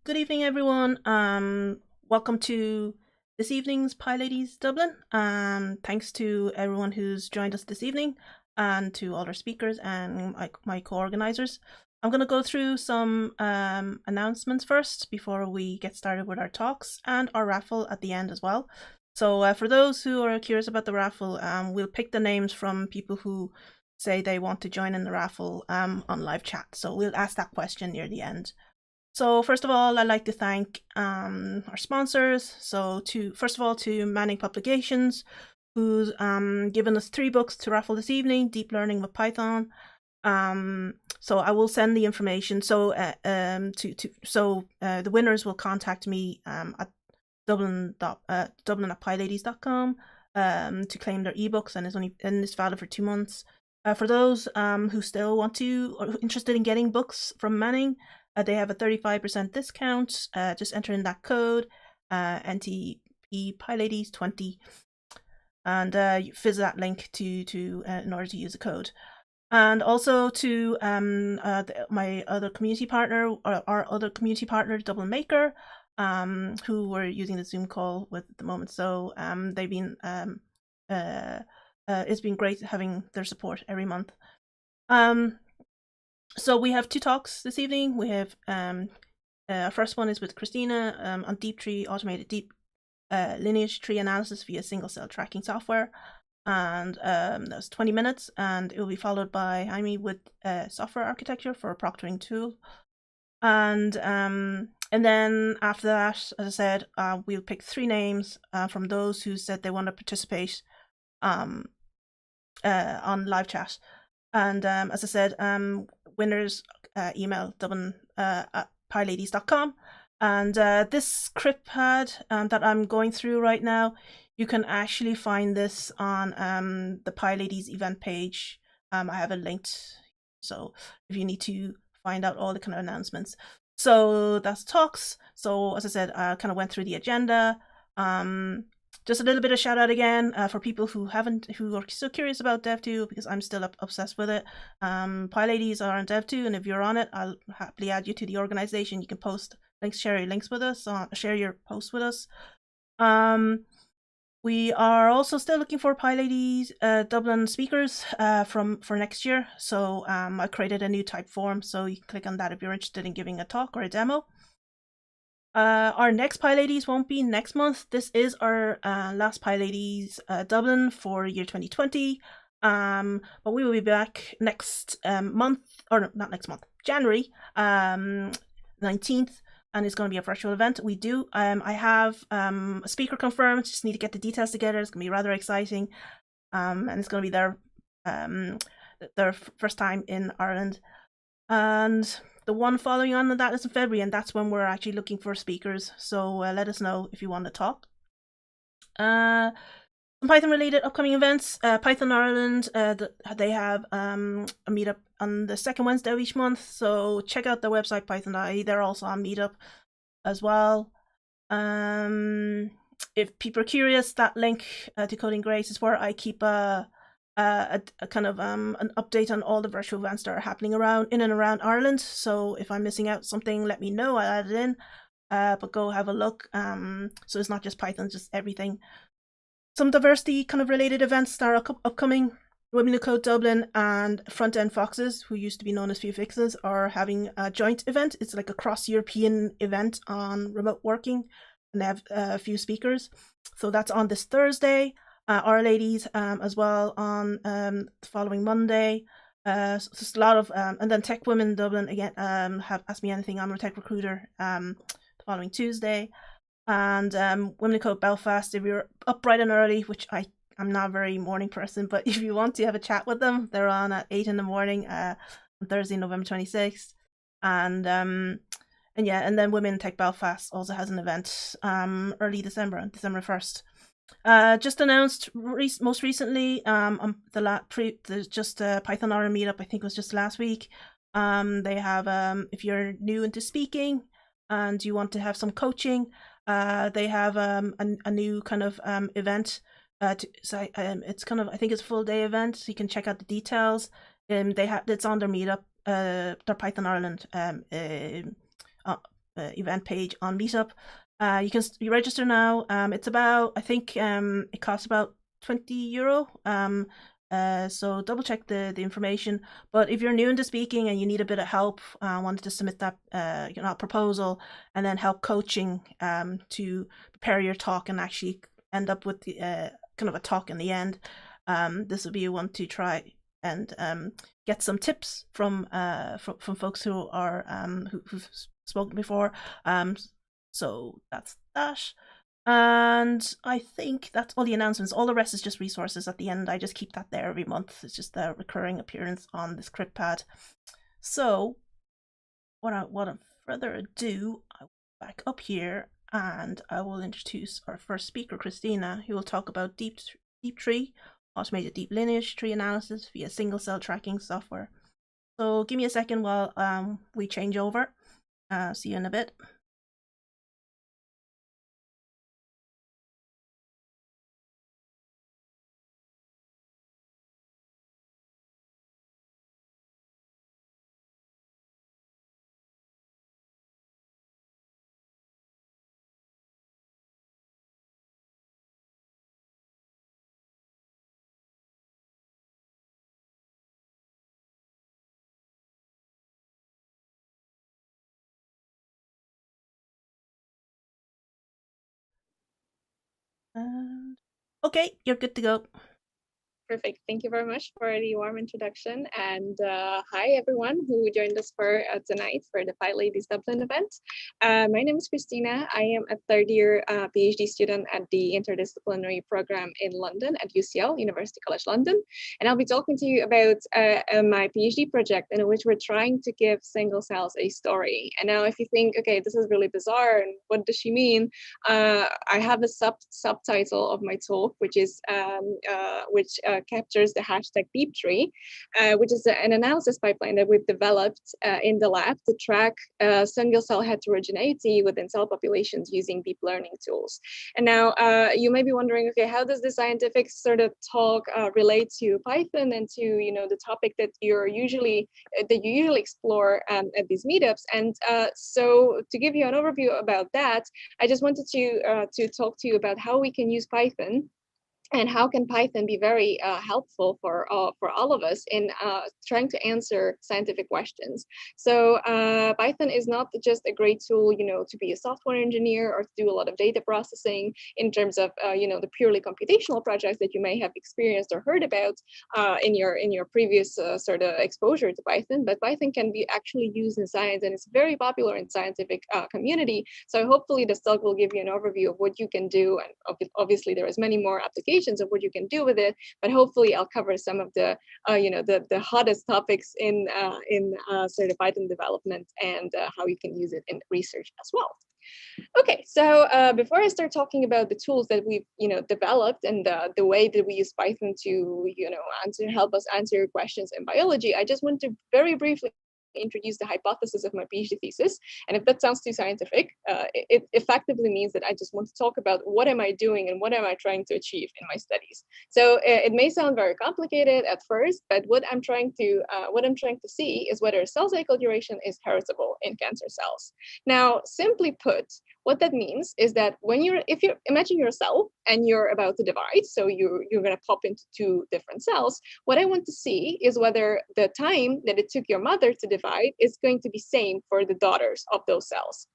Good evening, everyone. Welcome to this evening's PyLadies Dublin. Thanks to everyone who's joined us this evening, and to all our speakers and my co-organizers. I'm going to go through some announcements first before we get started with our talks, and our raffle at the end as well. So for those who are curious about the raffle, we'll pick the names from people who say they want to join in the raffle on live chat. So we'll ask that question near the end. So first of all, I'd like to thank our sponsors. So first of all to Manning Publications, who's given us 3 books to raffle this evening, Deep Learning with Python. So I will send the information. So the winners will contact me at dublin@pyladies.com to claim their ebooks, and it's valid for 2 months. For those who still want to or interested in getting books from Manning, they have a 35% discount. Just enter in that code, NTP PyLadies20, and visit that link in order to use the code. And also to my other community partner, or our other community partner, Dublin Maker, who we're using the Zoom call with at the moment. So they've been it's been great having their support every month. So we have 2 talks this evening. We have first one is with Kristina on DeepTree, automated Deep Lineage Tree Analysis via single cell tracking software, and that's 20 minutes, and it will be followed by Jaime with software architecture for a proctoring tool, and then after that, as I said, we'll pick 3 names from those who said they want to participate on live chat. And as I said, winners email dublin@pyladies.com. And this script pad that I'm going through right now, you can actually find this on the PyLadies event page. I have it linked, so if you need to find out all the kind of announcements. So that's talks. So as I said, I kind of went through the agenda. Just a little bit of shout out again for people who are still curious about Dev2, because I'm still obsessed with it. PyLadies are on Dev2, and if you're on it, I'll happily add you to the organization. You can post links, share your links with us, share your posts with us. We are also still looking for PyLadies Dublin speakers for next year. So I created a new type form, so you can click on that if you're interested in giving a talk or a demo. Our next PyLadies won't be next month. This is our last PyLadies Dublin for year 2020. But we will be back next month, or not next month, January 19th, and it's going to be a virtual event. I have a speaker confirmed, just need to get the details together. It's going to be rather exciting, and it's going to be their first time in Ireland. And the one following on that is in February, and that's when we're actually looking for speakers. So let us know if you want to talk. Some Python-related upcoming events. Python Ireland, they have a meetup on the 2nd Wednesday of each month. So check out their website, python.ie. They're also on Meetup as well. if people are curious, that link to Coding Grace is where I keep a kind of an update on all the virtual events that are happening in and around Ireland. So if I'm missing out something, let me know. I'll add it in. But go have a look. So it's not just Python, just everything. Some diversity kind of related events that are upcoming. Women Who Code Dublin and Front End Foxes, who used to be known as Few Fixes, are having a joint event. It's like a cross-European event on remote working, and they have a few speakers. So that's on this Thursday. Our ladies as well on the following Monday. So just a lot of and then Tech Women Dublin again have Asked Me Anything. I'm a tech recruiter the following Tuesday. And Women Who Code Belfast, if you're up bright and early, which I'm not a very morning person, but if you want to have a chat with them, they're on at 8 in the morning on Thursday, November 26th. And yeah, and then Women Tech Belfast also has an event early December, on December 1st. Just announced most recently on just Python Ireland Meetup, I think it was just last week. They have if you're new into speaking and you want to have some coaching, they have a new kind of event. It's kind of, I think it's a full day event, so you can check out the details. It's on their Meetup, their Python Ireland event page on Meetup. You register now. It's about, I think it costs about €20. So double check the information. But if you're new into speaking and you need a bit of help, wanted to submit that proposal and then help coaching to prepare your talk and actually end up with the kind of a talk in the end, this will be one to try and get some tips from folks who are who've spoken before. So that's that. And I think that's all the announcements. All the rest is just resources at the end. I just keep that there every month. It's just a recurring appearance on this script pad. So without further ado, I'll back up here and I will introduce our first speaker, Kristina, who will talk about DeepTree, automated deep lineage tree analysis via single cell tracking software. So give me a second while we change over. See you in a bit. And okay, you're good to go. Perfect. Thank you very much for the warm introduction. And hi, everyone who joined us for tonight for the PyLadies Dublin event. My name is Kristina. I am a third-year PhD student at the interdisciplinary program in London at UCL, University College London. And I'll be talking to you about my PhD project in which we're trying to give single cells a story. And now if you think, okay, this is really bizarre, and what does she mean? I have a subtitle of my talk, which is captures the hashtag DeepTree, which is an analysis pipeline that we've developed in the lab to track single cell heterogeneity within cell populations using deep learning tools. And now you may be wondering, okay, how does the scientific sort of talk relate to Python and to the topic that you usually explore at these meetups? And so to give you an overview about that, I just wanted to talk to you about how we can use Python and how can Python be very helpful for all of us in trying to answer scientific questions? So Python is not just a great tool, to be a software engineer or to do a lot of data processing in terms of, the purely computational projects that you may have experienced or heard about in your previous sort of exposure to Python. But Python can be actually used in science, and it's very popular in scientific community. So hopefully this talk will give you an overview of what you can do, and obviously there is many more applications of what you can do with it, but hopefully I'll cover some of the the hottest topics in sort of Python development and how you can use it in research as well. Okay, so before I start talking about the tools that we've developed and the way that we use Python to help us answer your questions in biology, I just want to very briefly introduce the hypothesis of my PhD thesis. And if that sounds too scientific, it effectively means that I just want to talk about what am I doing and what am I trying to achieve in my studies. So it may sound very complicated at first, but what I'm trying to see is whether cell cycle duration is heritable in cancer cells. Now, simply put, what that means is that if you imagine your cell and you're about to divide, so you're going to pop into two different cells, what I want to see is whether the time that it took your mother to divide is going to be same for the daughters of those cells.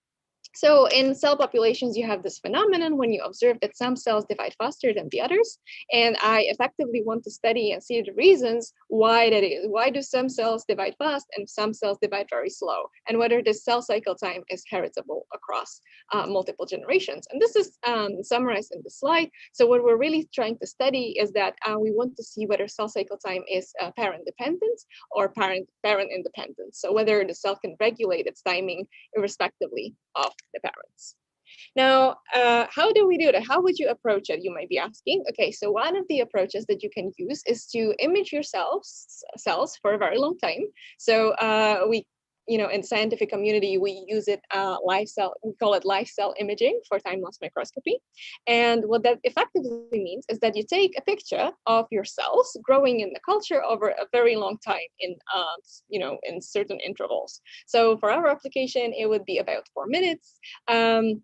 So in cell populations, you have this phenomenon when you observe that some cells divide faster than the others. And I effectively want to study and see the reasons why that is. Why do some cells divide fast and some cells divide very slow? And whether this cell cycle time is heritable across multiple generations. And this is summarized in the slide. So what we're really trying to study is that we want to see whether cell cycle time is parent dependent or parent independent. So whether the cell can regulate its timing irrespectively of the parents. Now, how do we do that? How would you approach it? You might be asking. Okay, so one of the approaches that you can use is to image your cells for a very long time. So in the scientific community, we use it we call it live cell imaging for time-lapse microscopy. And what that effectively means is that you take a picture of your cells growing in the culture over a very long time in certain intervals. So for our application, it would be about 4 minutes. And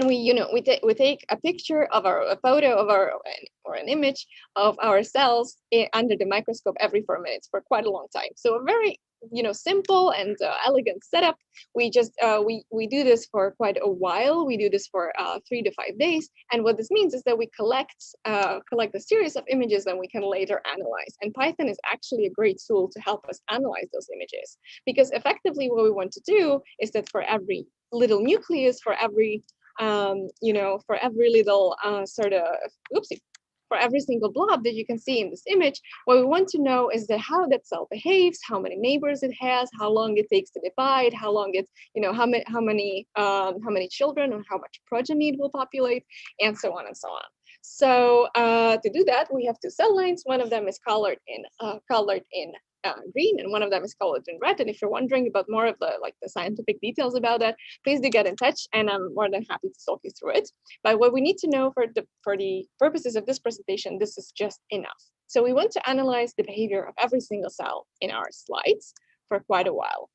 we take a picture of a photo of or an image of our cells under the microscope every 4 minutes for quite a long time. So a very simple and elegant setup. We just we do this for quite a while. We do this for 3 to 5 days. And what this means is that we collect a series of images that we can later analyze. And Python is actually a great tool to help us analyze those images, because effectively what we want to do is that for every little nucleus, for every little for every single blob that you can see in this image, what we want to know is that how that cell behaves, how many neighbors it has, how long it takes to divide, how long it, how many children or how much progeny it will populate, and so on and so on. So to do that, we have two cell lines. One of them is colored in green, and one of them is colored in red. And if you're wondering about more of the scientific details about that, please do get in touch, and I'm more than happy to talk you through it. But what we need to know for the purposes of this presentation, this is just enough. So we want to analyze the behavior of every single cell in our slides for quite a while.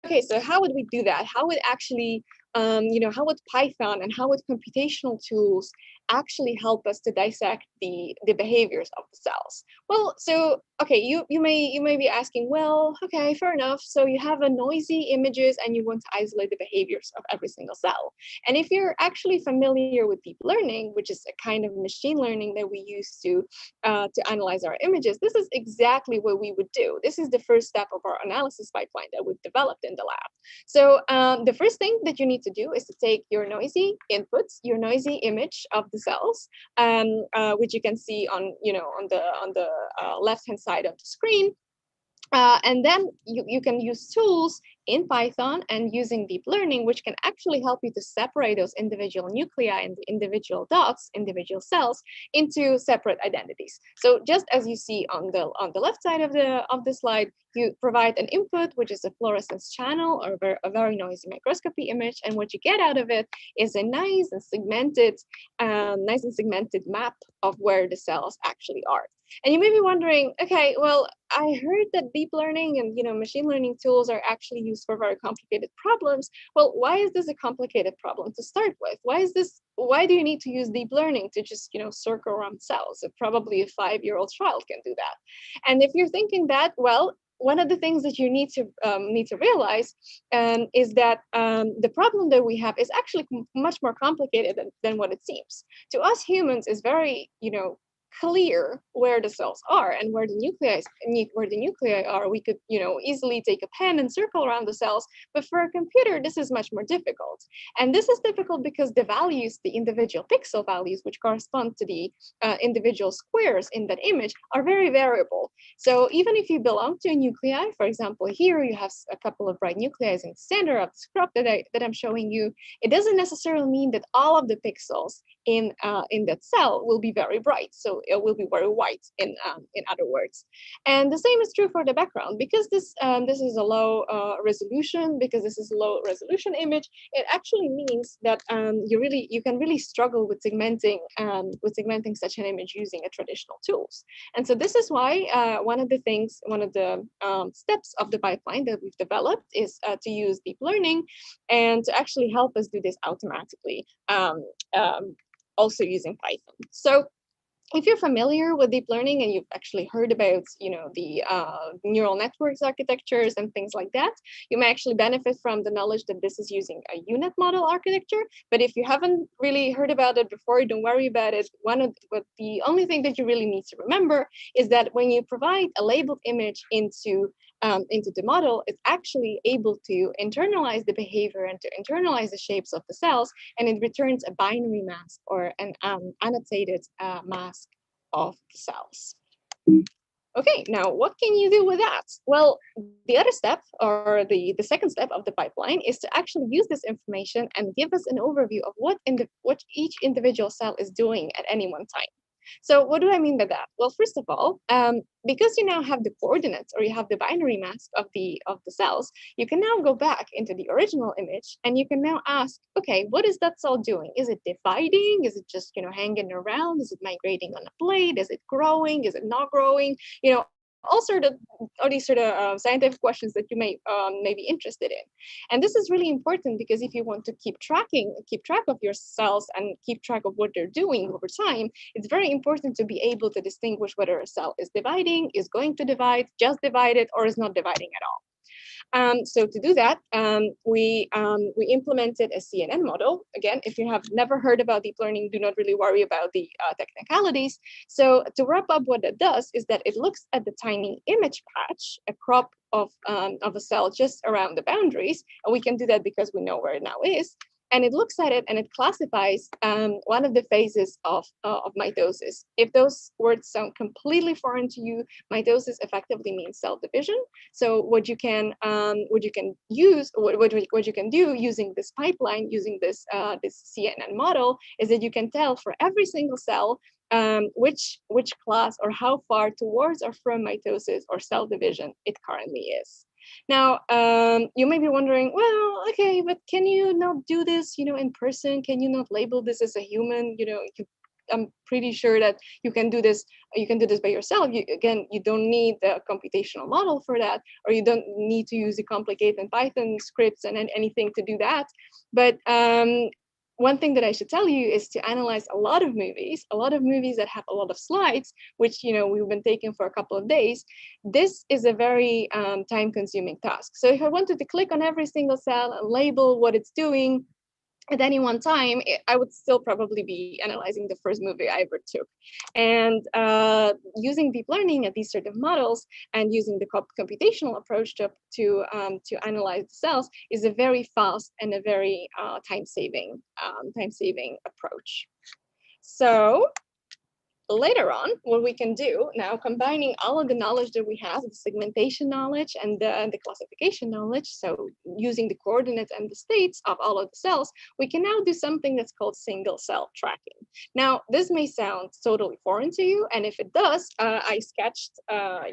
Okay, so how would we do that? How would actually, how would Python and how would computational tools actually help us to dissect the behaviors of the cells? Well, so okay, you may be asking, well, okay, fair enough. So you have a noisy images and you want to isolate the behaviors of every single cell. And if you're actually familiar with deep learning, which is a kind of machine learning that we use to analyze our images, this is exactly what we would do. This is the first step of our analysis pipeline that we've developed in the lab. So the first thing that you need to do is to take your noisy inputs, your noisy image of the cells, which you can see on the left-hand side of the screen. And then you can use tools in Python and using deep learning, which can actually help you to separate those individual nuclei and the individual dots, individual cells, into separate identities. So just as you see on the left side of the slide, you provide an input, which is a fluorescence channel or a very noisy microscopy image, and what you get out of it is a nice and segmented map of where the cells actually are. And you may be wondering, okay, well, I heard that deep learning and machine learning tools are actually used for very complicated problems. Well, why is this a complicated problem to start with? Why do you need to use deep learning to just circle around cells? Probably a 5-year-old child can do that. And if you're thinking that, well, one of the things that you need to realize is that the problem that we have is actually much more complicated than what it seems. To us humans, is very clear where the cells are and where the nuclei are. We could easily take a pen and circle around the cells, but for a computer this is much more difficult. And this is difficult because the values, the individual pixel values, which correspond to the individual squares in that image, are very variable. So even if you belong to a nuclei, for example, here you have a couple of bright nuclei in the center of this crop that I'm showing you, it doesn't necessarily mean that all of the pixels in that cell will be very bright. So it will be very white in other words. And the same is true for the background. Because this is a low resolution, because this is a low resolution image, it actually means that you can really struggle with segmenting such an image using a traditional tools. And so this is why one of the steps of the pipeline that we've developed is to use deep learning and to actually help us do this automatically, also using Python. So if you're familiar with deep learning and you've actually heard about, the neural networks architectures and things like that, you may actually benefit from the knowledge that this is using a unit model architecture. But if you haven't really heard about it before, don't worry about it. The only thing that you really need to remember is that when you provide a labeled image into the model, it's actually able to internalize the behavior and to internalize the shapes of the cells, and it returns a binary mask or an annotated mask of the cells. Okay, now what can you do with that? Well, the other step, or the second step of the pipeline, is to actually use this information and give us an overview of what each individual cell is doing at any one time. So what do I mean by that? Well, first of all, because you now have the coordinates, or you have the binary mask of the cells, you can now go back into the original image and you can now ask, okay, what is that cell doing? Is it dividing? Is it just hanging around? Is it migrating on a plate? Is it growing? Is it not growing? All these sort of scientific questions that you may be interested in. And this is really important because if you want to keep track of your cells and keep track of what they're doing over time, it's very important to be able to distinguish whether a cell is dividing, is going to divide, just divided, or is not dividing at all. So to do that, we implemented a CNN model. Again, if you have never heard about deep learning, do not really worry about the technicalities. So to wrap up, what it does is that it looks at the tiny image patch, a crop of a cell just around the boundaries, and we can do that because we know where it now is. And it looks at it and it classifies one of the phases of mitosis. If those words sound completely foreign to you, mitosis effectively means cell division. So what you can do using this pipeline, using this CNN model, is that you can tell for every single cell which class or how far towards or from mitosis or cell division it currently is. Now, you may be wondering, well, okay, but can you not do this, in person? Can you not label this as a human? I'm pretty sure that you can do this. You can do this by yourself. You don't need the computational model for that, or you don't need to use the complicated Python scripts and anything to do that. But one thing that I should tell you is to analyze a lot of movies that have a lot of slides, which we've been taking for a couple of days. This is a very time-consuming task. So if I wanted to click on every single cell and label what it's doing at any one time, I would still probably be analyzing the first movie I ever took. And using deep learning at these sort of models and using the computational approach to analyze the cells is a very fast and a very time-saving approach. So later on, what we can do now, combining all of the knowledge that we have, the segmentation knowledge and the classification knowledge, so using the coordinates and the states of all of the cells, we can now do something that's called single cell tracking. Now, this may sound totally foreign to you, and if it does, I sketched a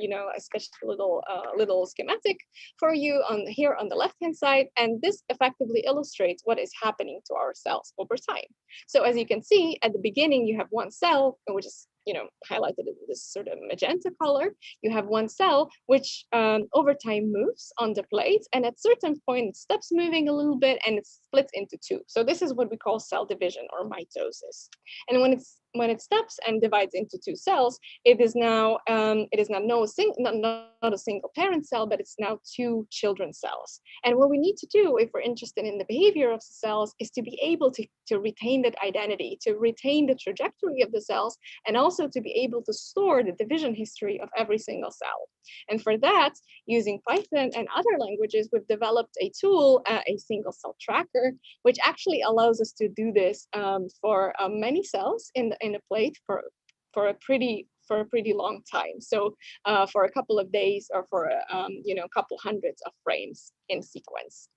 little schematic for you here on the left-hand side, and this effectively illustrates what is happening to our cells over time. So as you can see, at the beginning, you have one cell, which is highlighted in this sort of magenta color. You have one cell which over time moves on the plate, and at certain point it stops moving a little bit and it splits into two. So this is what we call cell division or mitosis. And when it stops and divides into two cells, it is now not a single parent cell, but it's now two children cells. And what we need to do if we're interested in the behavior of the cells is to be able to retain that identity, to retain the trajectory of the cells, and also to be able to store the division history of every single cell. And for that, using Python and other languages, we've developed a tool, a single cell tracker, which actually allows us to do this for many cells in a plate for a pretty long time. So for a couple of days or for a couple hundreds of frames in sequence.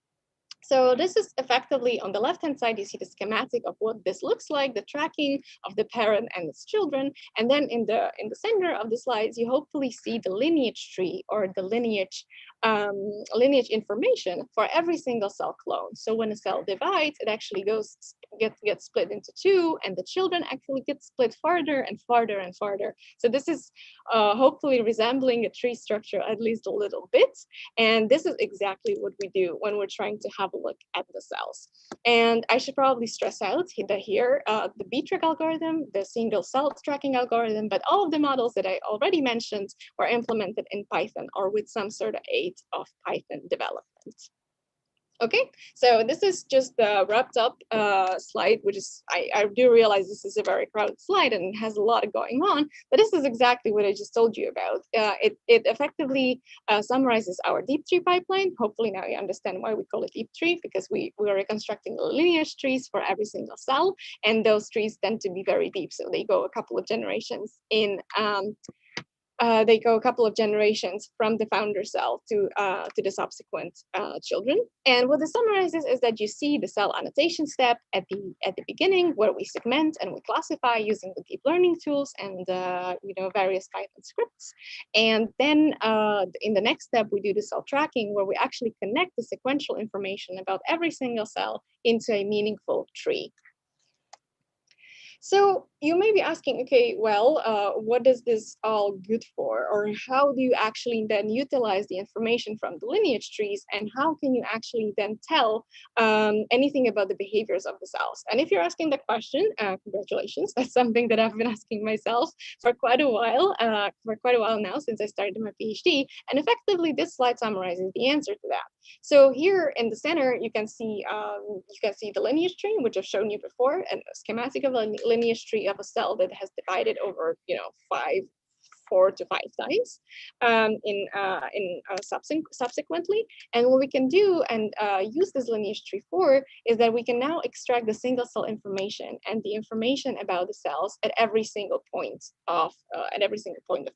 So this is effectively on the left-hand side, you see the schematic of what this looks like, the tracking of the parent and its children. And then in the center of the slides, you hopefully see the lineage tree or the lineage information for every single cell clone. So when a cell divides, it actually gets split into two, and the children actually get split farther and farther and farther. So this is hopefully resembling a tree structure at least a little bit. And this is exactly what we do when we're trying to have a look at the cells. And I should probably stress out that here, the BTRAC algorithm, the single cell tracking algorithm, but all of the models that I already mentioned were implemented in Python or with some sort of aid of Python development. Okay, so this is just the wrapped up slide, which is, I do realize this is a very crowded slide and it has a lot going on, but this is exactly what I just told you about. It effectively summarizes our DeepTree pipeline. Hopefully now you understand why we call it DeepTree, because we are reconstructing lineage trees for every single cell, and those trees tend to be very deep. So they go a couple of generations in they go a couple of generations from the founder cell to the subsequent children. And what this summarizes is that you see the cell annotation step at the beginning, where we segment and we classify using the deep learning tools and various Python scripts. And then in the next step, we do the cell tracking, where we actually connect the sequential information about every single cell into a meaningful tree. So you may be asking, okay, well, what is this all good for? Or how do you actually then utilize the information from the lineage trees? And how can you actually then tell anything about the behaviors of the cells? And if you're asking the question, congratulations. That's something that I've been asking myself for quite a while now, since I started my PhD. And effectively, this slide summarizes the answer to that. So here in the center, you can see the lineage tree, which I've shown you before, and a schematic of a lineage tree of a cell that has divided over 4 to 5 times subsequently. And what we can do and use this lineage tree for is that we can now extract the single cell information and the information about the cells at every single point of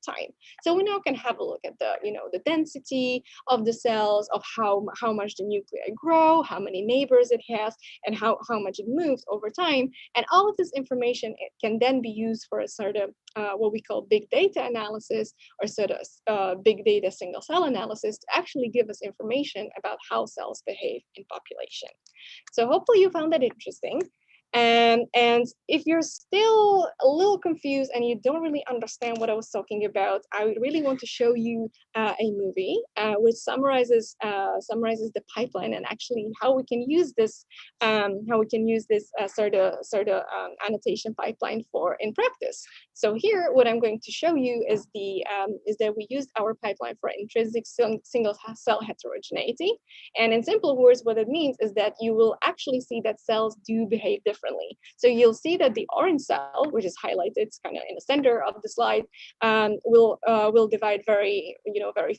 time. So we now can have a look at the density of the cells, of how much the nuclei grow, how many neighbors it has, and how much it moves over time. And all of this information, it can then be used for a sort of what we call big data analysis, or sort of big data single cell analysis, to actually give us information about how cells behave in population. So hopefully you found that interesting. And if you're still a little confused and you don't really understand what I was talking about, I would really want to show you a movie which summarizes the pipeline and actually how we can use this sort of annotation pipeline in practice. So here, what I'm going to show you is that we used our pipeline for intrinsic single cell heterogeneity. And in simple words, what it means is that you will actually see that cells do behave differently. So you'll see that the orange cell, which is highlighted kind of in the center of the slide, will divide very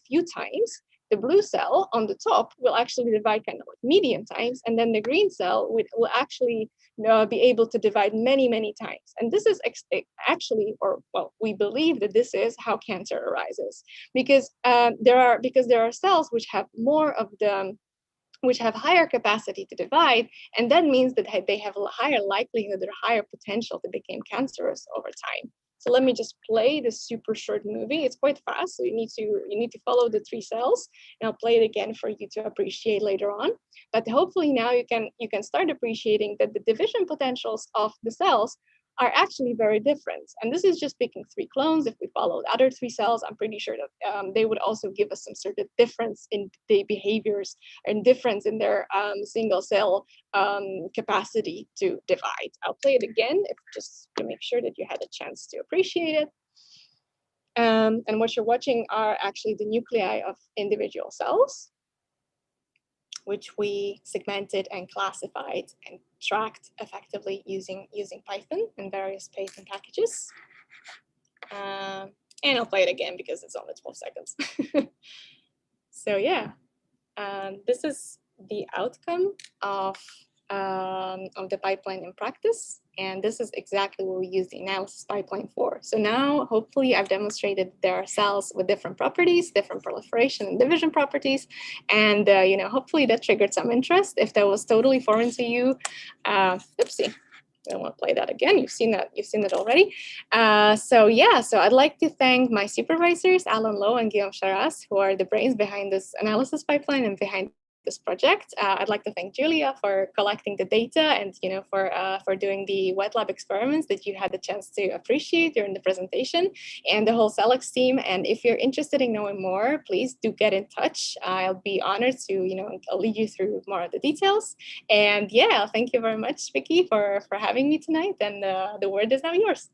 few times. The blue cell on the top will actually divide kind of like medium times, and then the green cell will actually be able to divide many, many times. And this is actually, we believe that this is how cancer arises, because there are cells which have higher capacity to divide, and that means that they have a higher likelihood or higher potential to become cancerous over time. So let me just play this super short movie. It's quite fast, so you need to follow the 3 cells, and I'll play it again for you to appreciate later on. But hopefully now you can start appreciating that the division potentials of the cells are actually very different. And this is just picking 3 clones. If we follow the other 3 cells, I'm pretty sure that they would also give us some sort of difference in the behaviors and difference in their single cell capacity to divide. I'll play it again just to make sure that you had a chance to appreciate it. And what you're watching are actually the nuclei of individual cells, which we segmented and classified and tracked effectively using Python and various Python packages. And I'll play it again because it's only 12 seconds. So yeah, this is the outcome of the pipeline in practice. And this is exactly what we use the analysis pipeline for. So now, hopefully, I've demonstrated there are cells with different properties, different proliferation and division properties. And, hopefully that triggered some interest. If that was totally foreign to you, oopsie. I don't want to play that again. You've seen it already. So I'd like to thank my supervisors, Alan Lowe and Guillaume Charas, who are the brains behind this analysis pipeline and behind this project. I'd like to thank Julia for collecting the data and for doing the wet lab experiments that you had the chance to appreciate during the presentation, and the whole CELEX team. And if you're interested in knowing more, please do get in touch. I'll be honored to I'll lead you through more of the details. And thank you very much, Vicky, for having me tonight. And the word is now yours.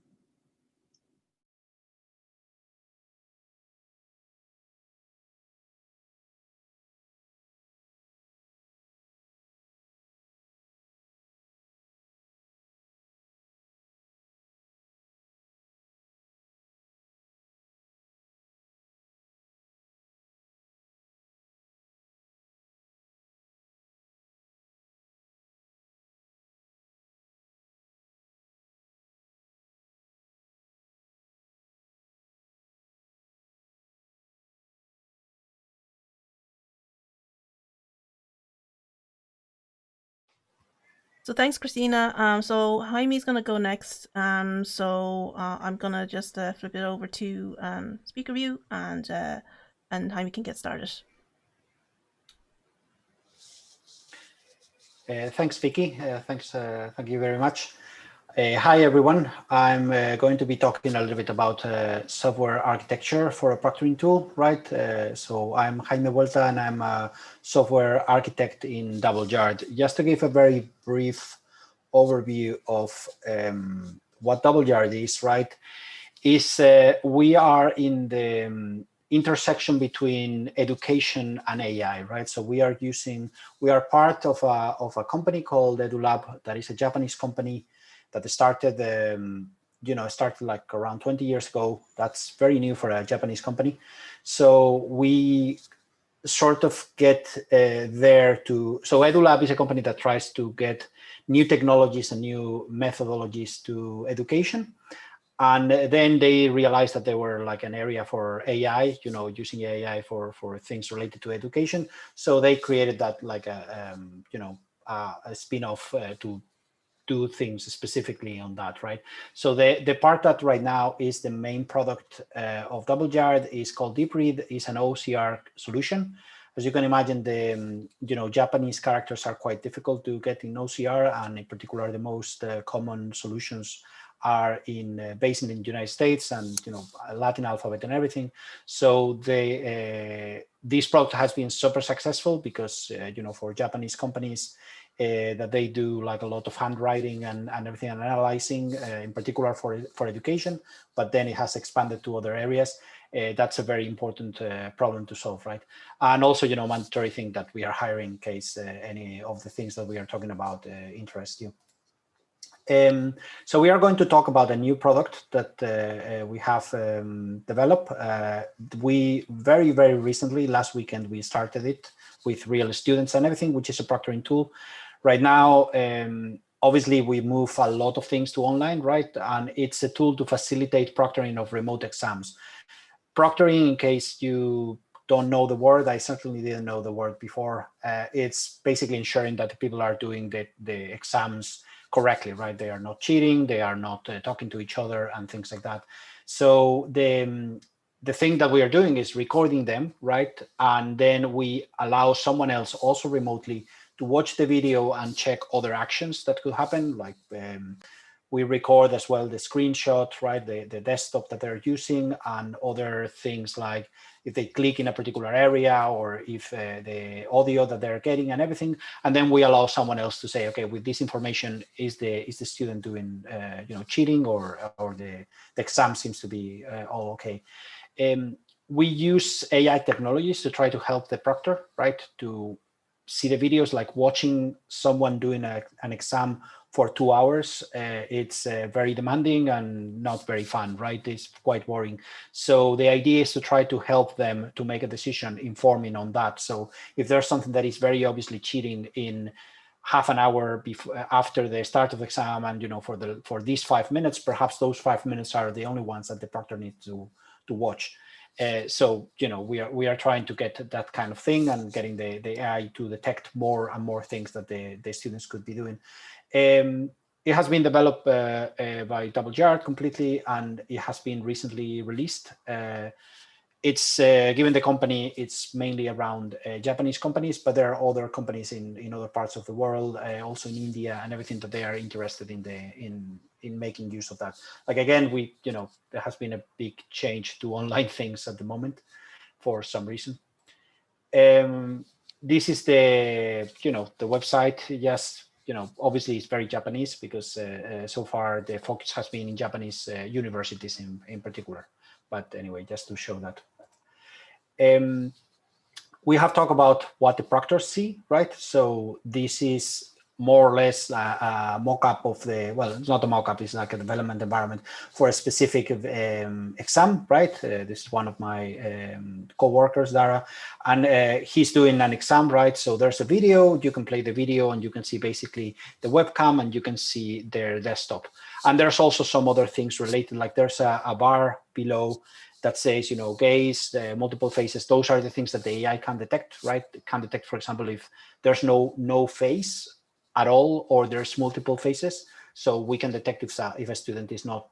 So thanks, Kristina. So Jaime's gonna go next. I'm gonna just flip it over to speaker view, and Jaime can get started. Thanks, Vicky. Thank you very much. Hi, everyone. I'm going to be talking a little bit about software architecture for a proctoring tool, right? So I'm Jaime Buelta, and I'm a software architect in DoubleYard. Just to give a very brief overview of what DoubleYard is, right? We are in the intersection between education and AI, right? So we are part of a company called EduLab, that is a Japanese company that started like around 20 years ago. That's very new for a Japanese company. So we sort of get so EduLab is a company that tries to get new technologies and new methodologies to education. And then they realized that they were like an area for AI, using AI for things related to education. So they created that like a spin-off to do things specifically on that, right? So the part that right now is the main product of DoubleYard is called DeepTree. Is an OCR solution. As you can imagine, the Japanese characters are quite difficult to get in OCR, and in particular, the most common solutions are based in the United States and Latin alphabet and everything. So this product has been super successful because for Japanese companies that they do like a lot of handwriting and everything and analyzing, in particular for education, but then it has expanded to other areas. That's a very important problem to solve, right? And also, mandatory thing that we are hiring in case any of the things that we are talking about interest you. So we are going to talk about a new product that we have developed. We very, very recently, last weekend, we started it with real students and everything, which is a proctoring tool. Right now, obviously, we move a lot of things to online, right? And it's a tool to facilitate proctoring of remote exams. Proctoring, in case you don't know the word, I certainly didn't know the word before. It's basically ensuring that people are doing the exams correctly, right? They are not cheating, they are not talking to each other and things like that. So the thing that we are doing is recording them, right? And then we allow someone else also remotely to watch the video and check other actions that could happen. Like we record as well the screenshot, right? The desktop that they're using, and other things like if they click in a particular area, or if the audio that they're getting and everything. And then we allow someone else to say, okay, with this information, is the student doing cheating, or the exam seems to be all okay. We use AI technologies to try to help the proctor, right? To see the videos, like watching someone doing an exam for 2 hours. It's very demanding and not very fun, right? It's quite boring. So the idea is to try to help them to make a decision informing on that. So if there's something that is very obviously cheating in half an hour before, after the start of the exam, and for these 5 minutes, perhaps those 5 minutes are the only ones that the proctor needs to watch. So we are trying to get that kind of thing and getting the AI to detect more and more things that the students could be doing. It has been developed by DoubleYard completely, and it has been recently released. It's given the company, it's mainly around Japanese companies, but there are other companies in other parts of the world, also in India and everything, that they are interested in making use of that. Like, again, there has been a big change to online things at the moment for some reason. This is the the website. Yes, obviously it's very Japanese because so far the focus has been in Japanese universities in particular. But anyway, just to show that. We have talked about what the proctors see, right? So this is more or less a mock-up of well, it's not a mock-up, it's like a development environment for a specific exam, right? This is one of my co-workers, Dara, and he's doing an exam, right? So there's a video, you can play the video and you can see basically the webcam and you can see their desktop. And there's also some other things related, like there's a bar below that says, gaze, multiple faces. Those are the things that the AI can detect, right? It can detect, for example, if there's no face at all, or there's multiple faces. So we can detect if a student is not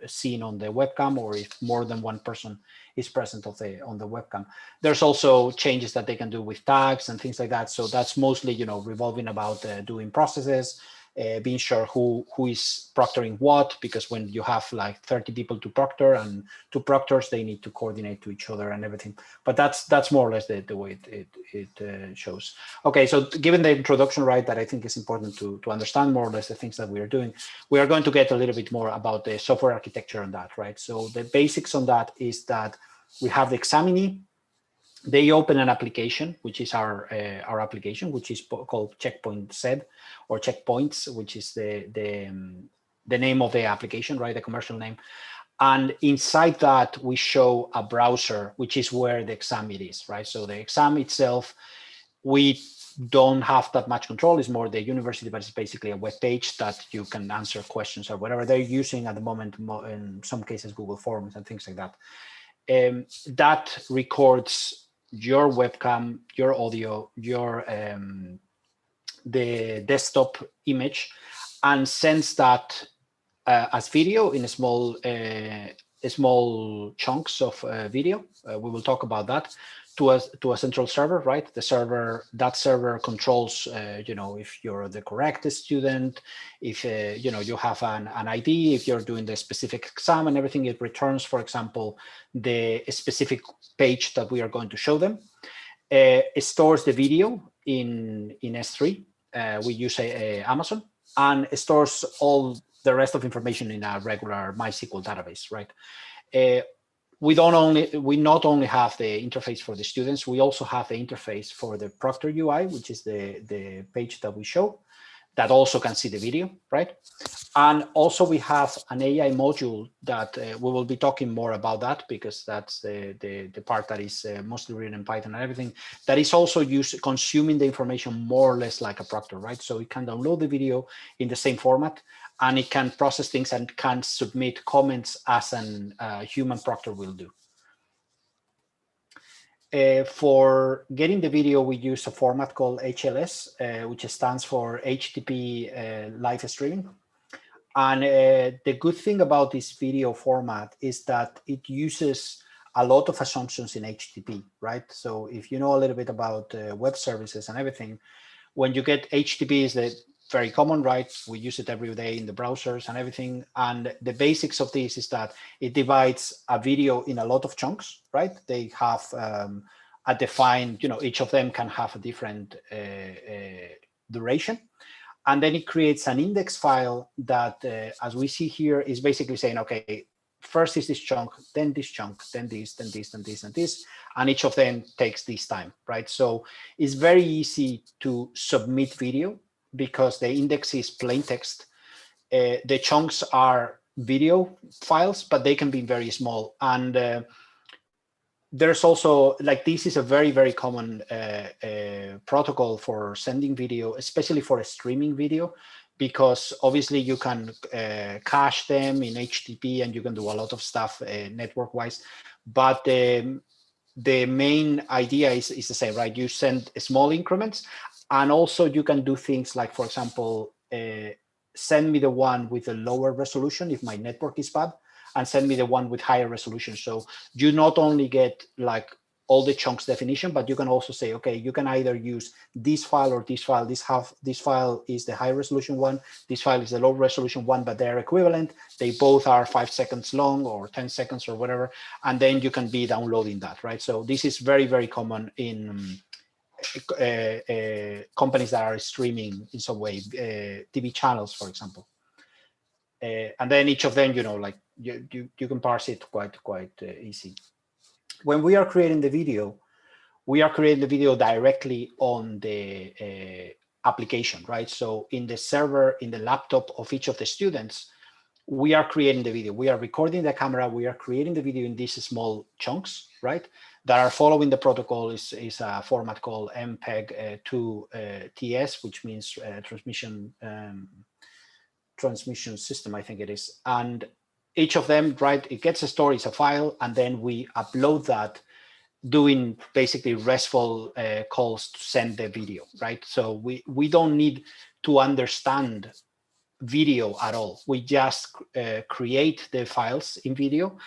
seen on the webcam, or if more than one person is present on the webcam. There's also changes that they can do with tags and things like that. So that's mostly, revolving about doing processes, being sure who is proctoring what, because when you have like 30 people to proctor and 2 proctors, they need to coordinate to each other and everything. But that's more or less the way it shows. Okay, so given the introduction, right, that I think is important to understand more or less the things that we are doing, we are going to get a little bit more about the software architecture on that, right? So the basics on that is that we have the examinee. They open an application, which is our application, which is called Checkpoint SED, or Checkpoints, which is the name of the application, right? The commercial name. And inside that, we show a browser, which is where the exam it is, right? So the exam itself, we don't have that much control. It's more the university, but it's basically a web page that you can answer questions or whatever they're using at the moment. In some cases, Google Forms and things like that. That records your webcam, your audio, your the desktop image, and sends that as video in small chunks of video. We will talk about that to a central server, right? That server controls, if you're the correct student, if you have an ID, if you're doing the specific exam and everything. It returns, for example, the specific page that we are going to show them. It stores the video in S3. We use Amazon, and it stores all the rest of information in a regular MySQL database, right? We not only have the interface for the students, we also have the interface for the Proctor UI, which is the page that we show, that also can see the video, right? And also we have an AI module that we will be talking more about that, because that's the part that is mostly written in Python and everything, that is also consuming the information more or less like a proctor, right? So it can download the video in the same format, and it can process things and can submit comments as a human proctor will do. For getting the video, we use a format called HLS, which stands for HTTP live streaming. And the good thing about this video format is that it uses a lot of assumptions in HTTP, right? So if you know a little bit about web services and everything, when you get HTTP is very common, right? We use it every day in the browsers and everything. And the basics of this is that it divides a video in a lot of chunks, right? They have a defined, each of them can have a different duration. And then it creates an index file that, as we see here, is basically saying, okay, first is this chunk, then this chunk, then this, then this, then this, and this. And each of them takes this time, right? So it's very easy to submit video because the index is plain text. The chunks are video files, but they can be very small. And there's also, like, this is a very, very common protocol for sending video, especially for a streaming video, because obviously you can cache them in HTTP and you can do a lot of stuff network-wise. But the main idea is the same, right? You send small increments, and also you can do things like, for example, send me the one with a lower resolution if my network is bad, and send me the one with higher resolution. So you not only get like all the chunks definition, but you can also say, okay, you can either use this file or this file. This file is the high resolution one. This file is the low resolution one, but they're equivalent. They both are 5 seconds long or 10 seconds or whatever. And then you can be downloading that, right? So this is very, very common in companies that are streaming in some way, TV channels, for example. And then each of them, like you can parse it quite easy. When we are creating the video, we are creating the video directly on the application, right? So in the server, in the laptop of each of the students, we are creating the video. We are recording the camera. We are creating the video in these small chunks, right? That are following the protocol is a format called MPEG-2 TS, which means transmission system, I think it is. And each of them, right, it gets a story, it's a file, and then we upload that doing basically RESTful calls to send the video, right? So we don't need to understand video at all. We just create the files in video,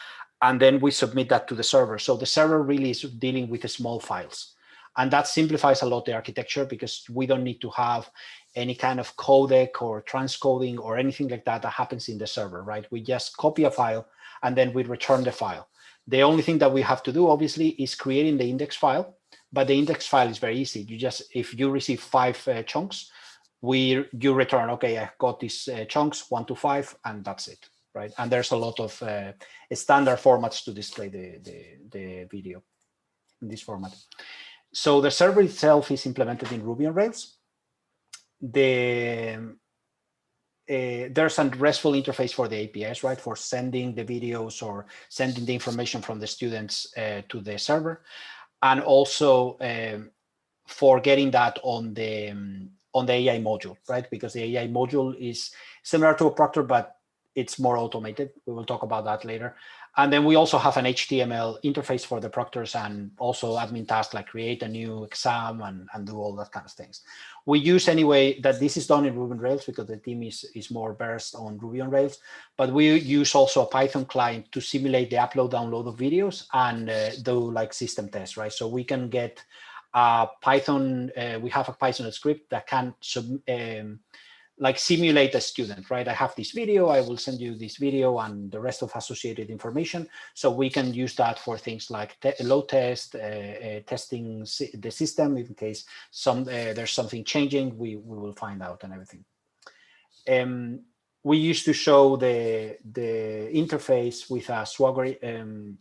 and then we submit that to the server. So the server really is dealing with the small files. And that simplifies a lot the architecture, because we don't need to have any kind of codec or transcoding or anything like that happens in the server, right? We just copy a file and then we return the file. The only thing that we have to do, obviously, is creating the index file, but the index file is very easy. You just, if you receive 5 chunks, you return, okay, I got these chunks 1 to 5, and that's it, right? And there's a lot of standard formats to display the video in this format. So the server itself is implemented in Ruby on Rails. There's a RESTful interface for the APIs, right, for sending the videos or sending the information from the students to the server, and also for getting that on the AI module, right? Because the AI module is similar to a proctor, but it's more automated. We will talk about that later. And then we also have an HTML interface for the proctors, and also admin tasks like create a new exam and do all that kind of things. We use anyway that this is done in Ruby on Rails because the team is more versed on Ruby on Rails, but we use also a Python client to simulate the upload, download of videos and do like system tests, right? So we can get Python, we have a Python script that can like simulate a student, right? I have this video, I will send you this video and the rest of associated information. So we can use that for things like load test, testing the system in case there's something changing, we will find out and everything. We used to show the interface with a Swagger,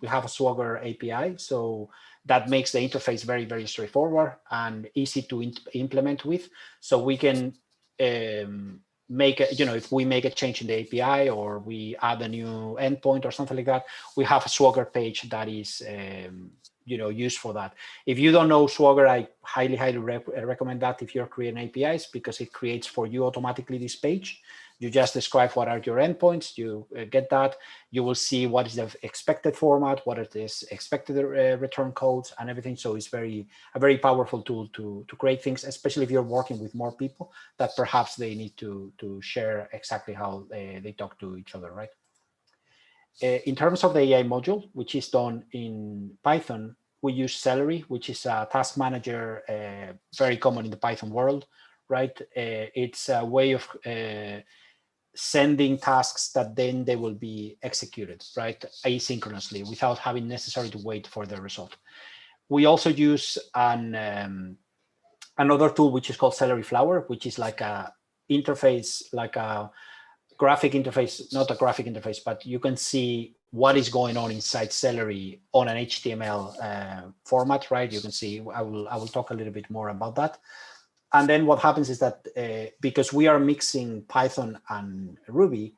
we have a Swagger API. So that makes the interface very, very straightforward and easy to implement with. So we can make a, if we make a change in the API or we add a new endpoint or something like that, we have a Swagger page that is used for that. If you don't know Swagger, I highly recommend that if you're creating APIs, because it creates for you automatically this page. You just describe what are your endpoints, you get that, you will see what is the expected format, what are the expected return codes and everything. So it's a very powerful tool to create things, especially if you're working with more people that perhaps they need to share exactly how they talk to each other, right? In terms of the AI module, which is done in Python, we use Celery, which is a task manager, very common in the Python world, right? It's a way of sending tasks that then they will be executed, right, asynchronously without having necessarily to wait for the result. We also use another tool which is called Celery Flower, which is like a interface, like a graphic interface, not a graphic interface, but you can see what is going on inside Celery on an HTML format, right? You can see, I will talk a little bit more about that. And then what happens is that because we are mixing Python and Ruby,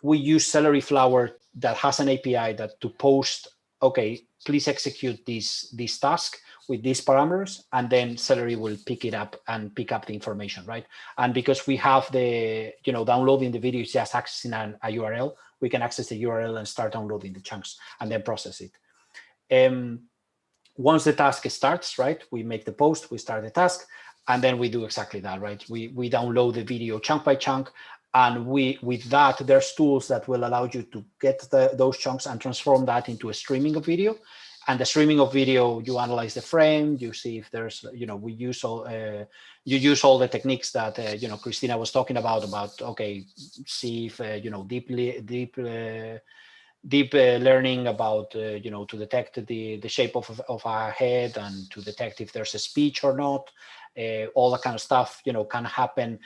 we use Celery Flower that has an API that to post okay, please execute this task with these parameters, and then Celery will pick it up and pick up the information, right? And because we have the, downloading the video is just accessing a URL, we can access the URL and start downloading the chunks and then process it. Once the task starts, right, we make the post, we start the task, and then we do exactly that, right? We download the video chunk by chunk, and with that, there's tools that will allow you to get those chunks and transform that into a streaming of video. And the streaming of video, you analyze the frame, you see if there's, we use all, you use all the techniques that, Kristina was talking about, okay, see if, deep learning about, to detect the shape of a head and to detect if there's a speech or not. All that kind of stuff, can happen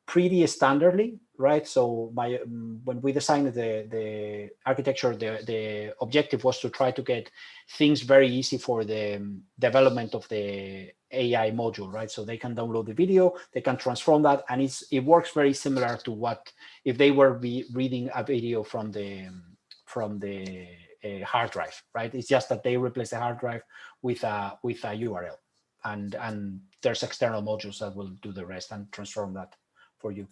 pretty standardly, right? So when we designed the architecture, the objective was to try to get things very easy for the development of the AI module, right? So they can download the video, they can transform that, and it works very similar to what if they were reading a video from the hard drive, right? It's just that they replace the hard drive with a URL, and there's external modules that will do the rest and transform that for you.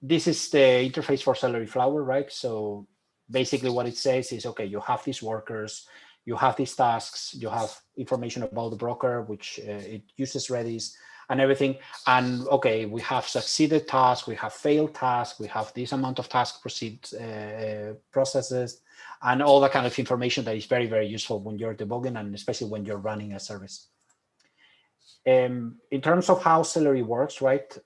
This is the interface for Celery Flower, right? So basically what it says is, okay, you have these workers, you have these tasks, you have information about the broker, which it uses Redis and everything. And okay, we have succeeded tasks, we have failed tasks, we have this amount of task processes, and all that kind of information that is very, very useful when you're debugging, and especially when you're running a service. In terms of how Celery works, right?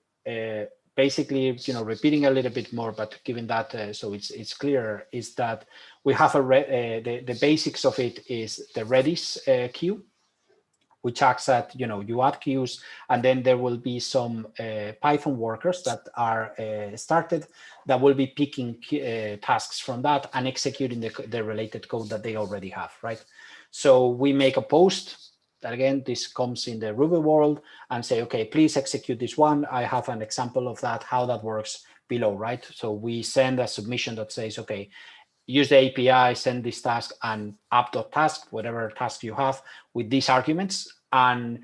Basically, repeating a little bit more, but given that so it's clear, is that we have the basics of it is the Redis queue, which acts at, you add queues, and then there will be some Python workers that are started that will be picking tasks from that and executing the related code that they already have, right? So we make a post. That again, this comes in the Ruby world, and say, okay, please execute this one. I have an example of that, how that works below, right? So we send a submission that says, okay, use the API, send this task and app.task, whatever task you have with these arguments. And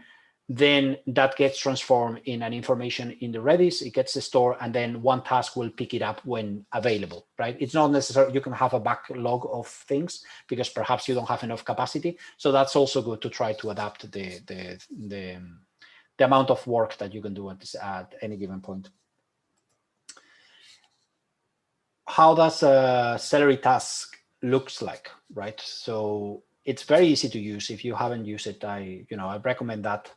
then that gets transformed in an information in the Redis, it gets stored, and then one task will pick it up when available, right? It's not necessary, you can have a backlog of things because perhaps you don't have enough capacity. So that's also good to try to adapt the amount of work that you can do at any given point. How does a Celery task looks like, right? So it's very easy to use. If you haven't used it, I recommend that.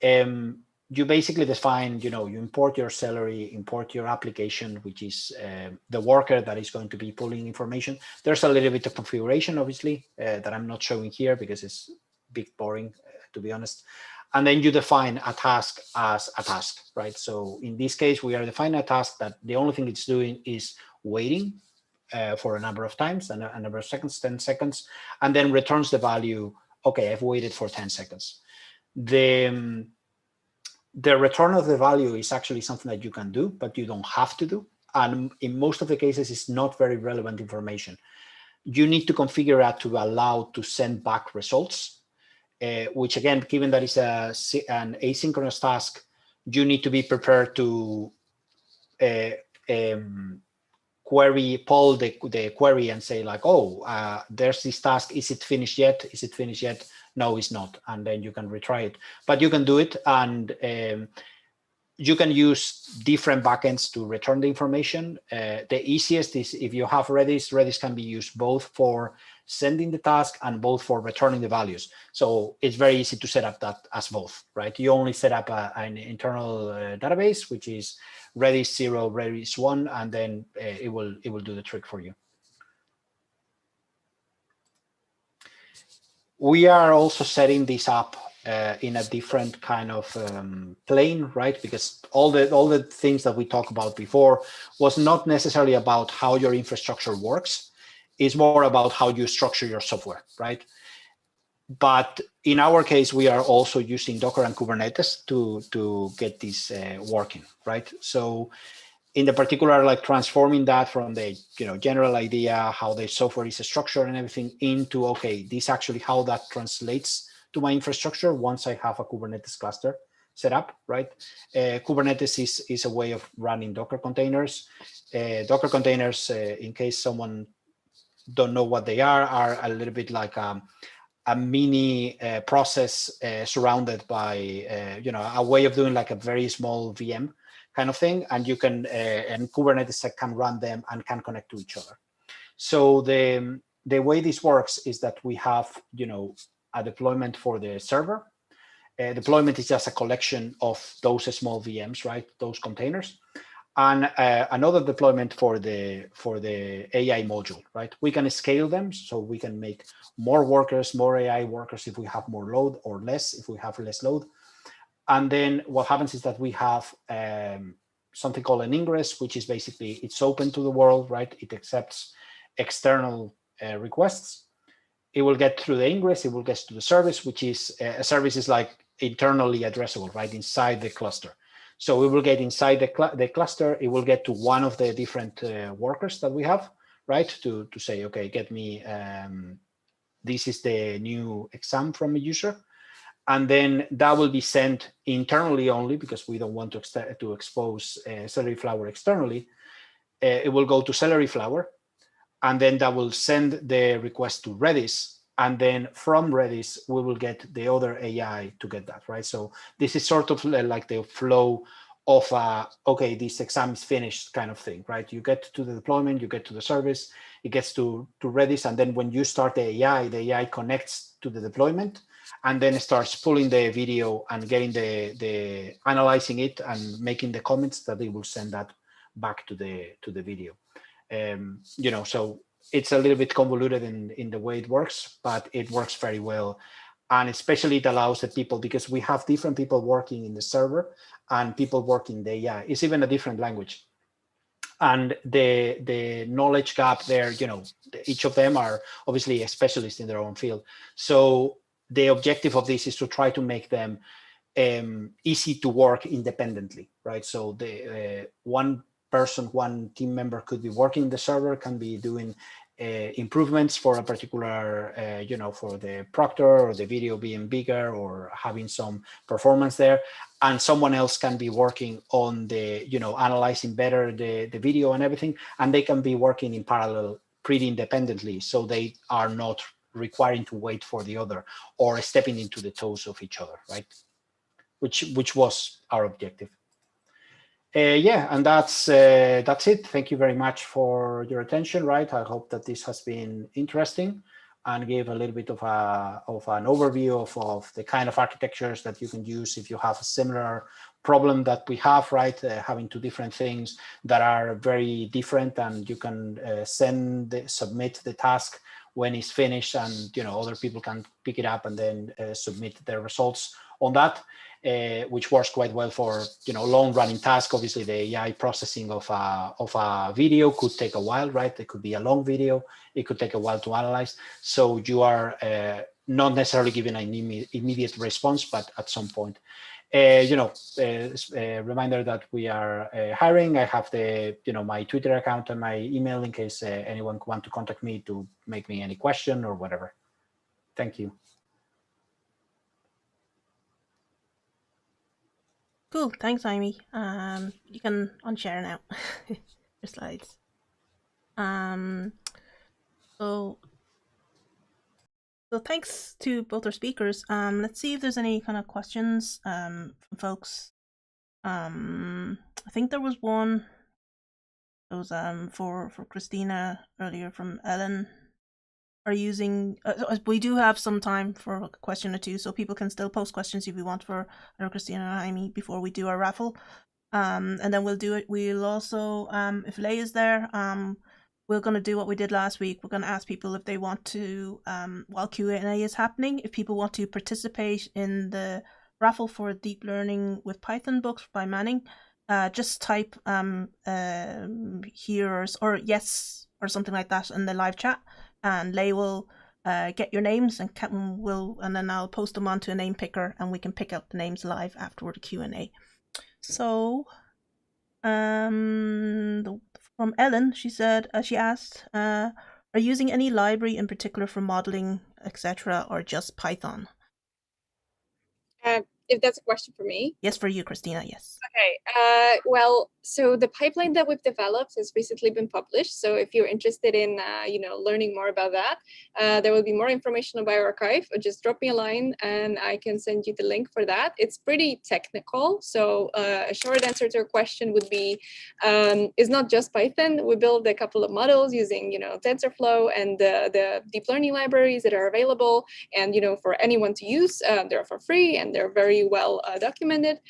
You basically define, you import your Celery, import your application, which is the worker that is going to be pulling information. There's a little bit of configuration, obviously, that I'm not showing here because it's a bit boring, to be honest. And then you define a task as a task, right? So in this case, we are defining a task that the only thing it's doing is waiting for a number of times, and a number of seconds, 10 seconds, and then returns the value, okay, I've waited for 10 seconds. The return of the value is actually something that you can do, but you don't have to do. And in most of the cases, it's not very relevant information. You need to configure that to allow to send back results, which again, given that it's an asynchronous task, you need to be prepared to poll the query and say like, oh, there's this task. Is it finished yet? Is it finished yet? No, it's not. And then you can retry it. But you can do it, and you can use different backends to return the information. The easiest is if you have Redis. Redis can be used both for sending the task and both for returning the values. So it's very easy to set up that as both, right? You only set up an internal database, which is Redis 0, Redis 1, and then it will do the trick for you. We are also setting this up in a different kind of plane, right? Because all the things that we talked about before was not necessarily about how your infrastructure works. It's more about how you structure your software, right? But in our case, we are also using Docker and Kubernetes to get this working, right? So in the particular, like transforming that from the general idea how the software is structured and everything into, okay, this actually how that translates to my infrastructure once I have a Kubernetes cluster set up, right? Kubernetes is a way of running Docker containers. Docker containers, in case someone don't know what they are a little bit like a mini process surrounded by a way of doing like a very small VM kind of thing, and you can and Kubernetes can run them and can connect to each other. So the way this works is that we have a deployment for the server. Deployment is just a collection of those small VMs, right? Those containers. And another deployment for the AI module, right? We can scale them, so we can make more workers, more AI workers if we have more load, or less if we have less load. And then what happens is that we have something called an ingress, which is basically it's open to the world, right? It accepts external requests. It will get through the ingress, it will get to the service, which is a service is like internally addressable, right, inside the cluster. So we will get inside the cluster, it will get to one of the different workers that we have, right, to say, okay, get me, this is the new exam from a user. And then that will be sent internally only, because we don't want to expose Celery Flower externally. It will go to Celery Flower, and then that will send the request to Redis. And then from Redis, we will get the other AI to get that, right? So this is sort of like the flow of, okay, this exam is finished kind of thing, right? You get to the deployment, you get to the service, it gets to Redis. And then when you start the AI connects to the deployment and then starts pulling the video and getting the analyzing it and making the comments that they will send that back to the video. So it's a little bit convoluted in the way it works, but it works very well. And especially it allows the people, because we have different people working in the server and people working in the AI. It's even a different language. And the knowledge gap there, each of them are obviously a specialist in their own field. So the objective of this is to try to make them easy to work independently, right? So the one team member could be working the server, can be doing improvements for a particular, for the proctor or the video being bigger or having some performance there. And someone else can be working on the, analyzing better the video and everything. And they can be working in parallel pretty independently. So they are not requiring to wait for the other or stepping into the toes of each other, right? Which was our objective. And that's it. Thank you very much for your attention. Right, I hope that this has been interesting and gave a little bit of an overview of the kind of architectures that you can use if you have a similar problem that we have. Right, having two different things that are very different, and you can submit the task when it's finished, and other people can pick it up and then submit their results on that. Which works quite well for long-running tasks. Obviously, the AI processing of a video could take a while, right? It could be a long video. It could take a while to analyze. So you are not necessarily giving an immediate response, but at some point. Reminder that we are hiring. I have my Twitter account and my email in case anyone want to contact me to make me any question or whatever. Thank you. Cool, thanks, Jaime. You can unshare now your slides. So thanks to both our speakers. Let's see if there's any kind of questions from folks. I think there was one. It was for Kristina earlier from Ellen. Are using we do have some time for a question or two, so people can still post questions if you want for Kristina or Jaime before we do our raffle. And then we'll also if Lay is there, we're going to do what we did last week. We're going to ask people if they want to, while Q&A is happening, if people want to participate in the raffle for Deep Learning with Python books by Manning. Just type here or yes or something like that in the live chat, and Lay will get your names and then I'll post them onto a name picker, and we can pick out the names live afterward Q&A. So From Ellen, she said, she asked, are you using any library in particular for modeling, etc., or just Python? If that's a question for me. Yes, for you, Kristina, yes. Okay, well, so the pipeline that we've developed has recently been published. So if you're interested in, learning more about that, there will be more information on bioRxiv. Just drop me a line and I can send you the link for that. It's pretty technical. So a short answer to your question would be, it's not just Python. We build a couple of models using, TensorFlow and the deep learning libraries that are available. And, for anyone to use, they're for free and they're very well documented.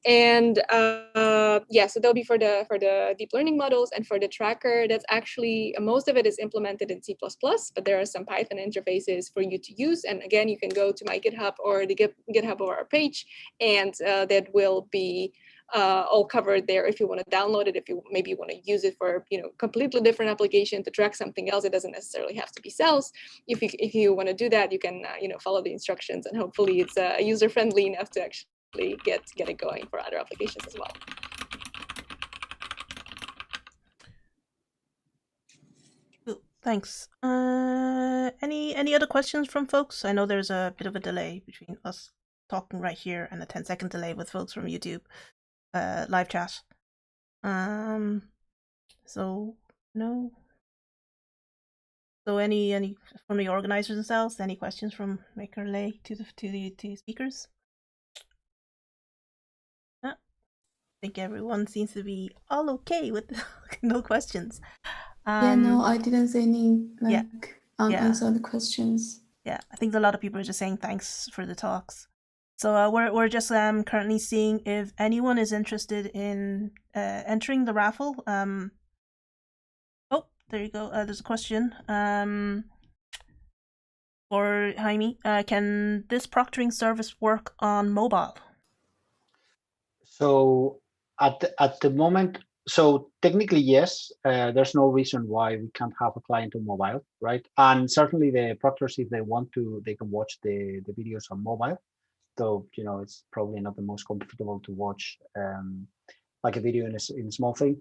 And so they'll be for the deep learning models, and for the tracker, that's actually most of it is implemented in C++, but there are some Python interfaces for you to use. And again, you can go to my GitHub or the GitHub of our page, and that will be all covered there if you want to download it. If you maybe want to use it for completely different application to track something else, it doesn't necessarily have to be cells. If you want to do that, you can follow the instructions, and hopefully it's user friendly enough to actually get it going for other applications as well. Thanks. Any other questions from folks? I know there's a bit of a delay between us talking right here and a 10-second delay with folks from YouTube live chat. So no. So any from the organizers themselves? Any questions from Maker Lay to the speakers? I think everyone seems to be all okay with no questions. No, I didn't see any unanswered questions. Yeah, I think a lot of people are just saying thanks for the talks. So we're just currently seeing if anyone is interested in entering the raffle. Oh, there you go. There's a question for Jaime. Can this proctoring service work on mobile? So at the moment, so technically, yes, there's no reason why we can't have a client on mobile, right? And certainly the proctors, if they want to, they can watch the videos on mobile. Though, it's probably not the most comfortable to watch like a video in a small thing.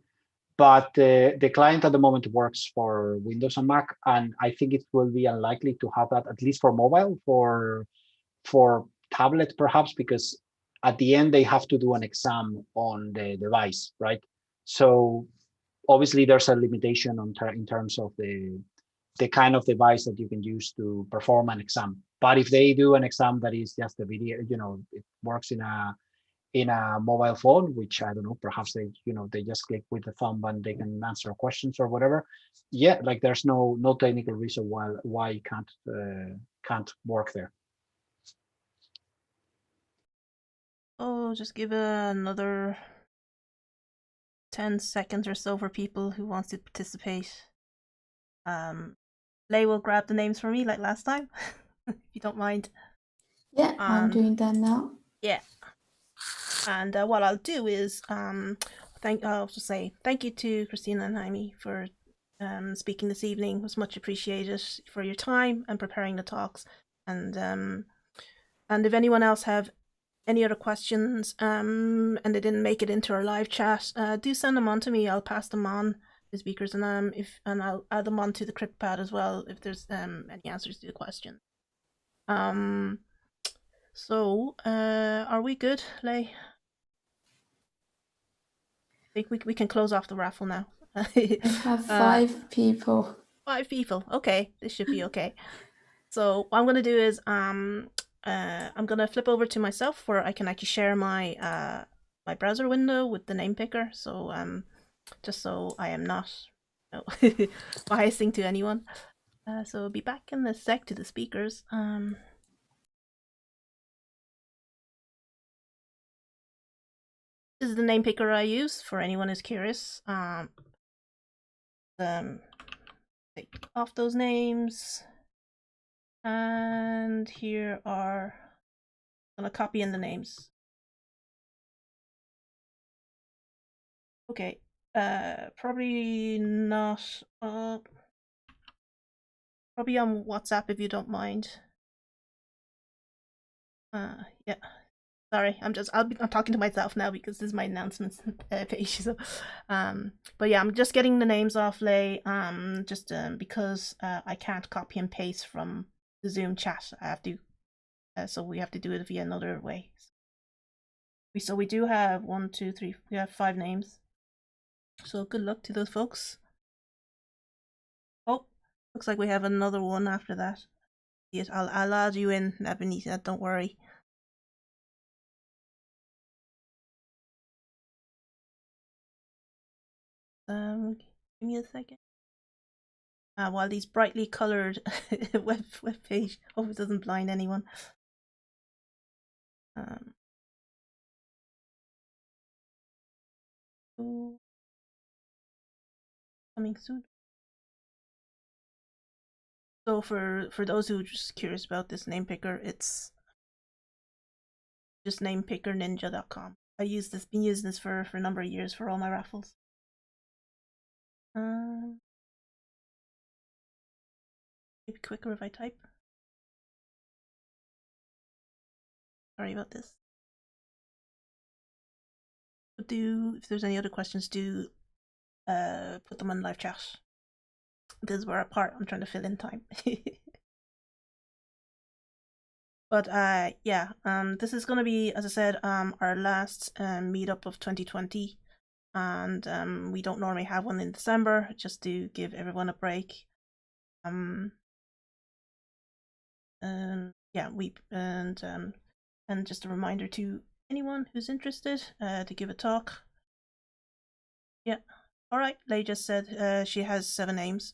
But the client at the moment works for Windows and Mac, and I think it will be unlikely to have that, at least for mobile, for tablet perhaps, because at the end they have to do an exam on the device, right? So obviously there's a limitation in terms of the kind of device that you can use to perform an exam. But if they do an exam that is just a video, it works in a mobile phone, which I don't know, perhaps they just click with the thumb and they can answer questions or whatever. Yeah, like there's no technical reason why it can't work there. Oh, just give another 10 seconds or so for people who wants to participate. Lay will grab the names for me like last time, if you don't mind. Yeah, I'm doing that now. Yeah. And what I'll do is I'll just say thank you to Kristina and Jaime for speaking this evening. It was much appreciated for your time and preparing the talks. And if anyone else have any other questions and they didn't make it into our live chat, do send them on to me. I'll pass them on to speakers, and I'll add them onto the CryptPad as well if there's any answers to the question. So are we good, Lay? I think we can close off the raffle now. I have 5 people. 5 people. Okay, this should be okay. So what I'm gonna do is I'm gonna flip over to myself where I can actually share my my browser window with the name picker. So just so I am not biasing to anyone. So I'll be back in a sec to the speakers. This is the name picker I use for anyone who's curious. Take off those names, and here are, I'm gonna copy in the names. Okay, probably not. Probably on WhatsApp if you don't mind. Yeah. Sorry, I'm talking to myself now because this is my announcements page. So, but yeah, I'm just getting the names off Lay. Just because I can't copy and paste from the Zoom chat. I have to, so we have to do it via another way. So we do have 1, 2, 3. We have 5 names. So good luck to those folks. Oh, looks like we have another one after that. Yes, I'll add you in, Benita. Don't worry. Give me a second. While these brightly colored web page, hope it doesn't blind anyone. Coming soon. So for those who are just curious about this name picker, it's just namepickerninja.com. Been using this for a number of years for all my raffles. Maybe quicker if I type. Sorry about this. If there's any other questions, do put them on live chat. This is where I'm trying to fill in time. But yeah, this is gonna be, as I said, our last meetup of 2020, and we don't normally have one in December, just to give everyone a break. Yeah, and just a reminder to anyone who's interested to give a talk. Yeah, all right. Lay just said she has 7 names.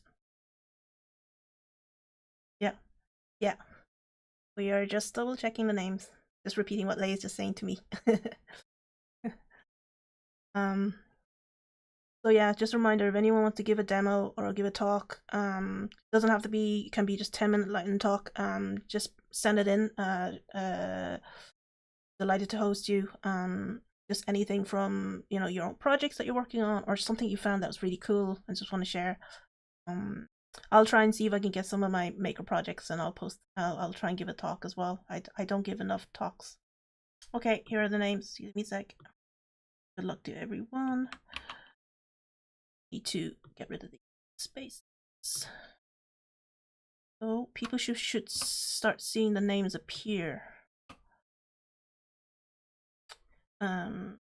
Yeah. We are just double checking the names. Just repeating what Lay is just saying to me. So yeah, just a reminder, if anyone wants to give a demo or give a talk, doesn't have to be, it can be just 10-minute lightning talk. Just send it in. Delighted to host you. Just anything from, you know, your own projects that you're working on, or something you found that was really cool and just want to share. I'll try and see if I can get some of my maker projects, and I'll try and give a talk as well. I don't give enough talks. Okay, here are the names. Give me a sec. Good luck to everyone. Need to get rid of the space. So people should start seeing the names appear. Hope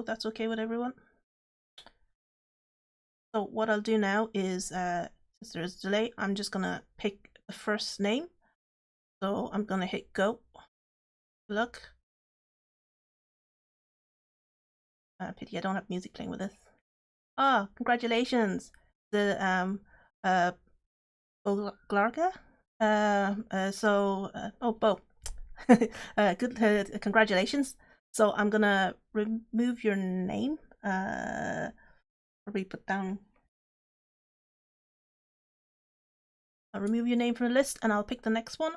that's okay with everyone. So what I'll do now is, since there's a delay, I'm just gonna pick the first name. So I'm gonna hit go. Look. Pity I don't have music playing with this. Ah, congratulations. The Glarga. Bo. Good. Congratulations. So I'm gonna remove your name. Probably put down. I'll remove your name from the list, and I'll pick the next one.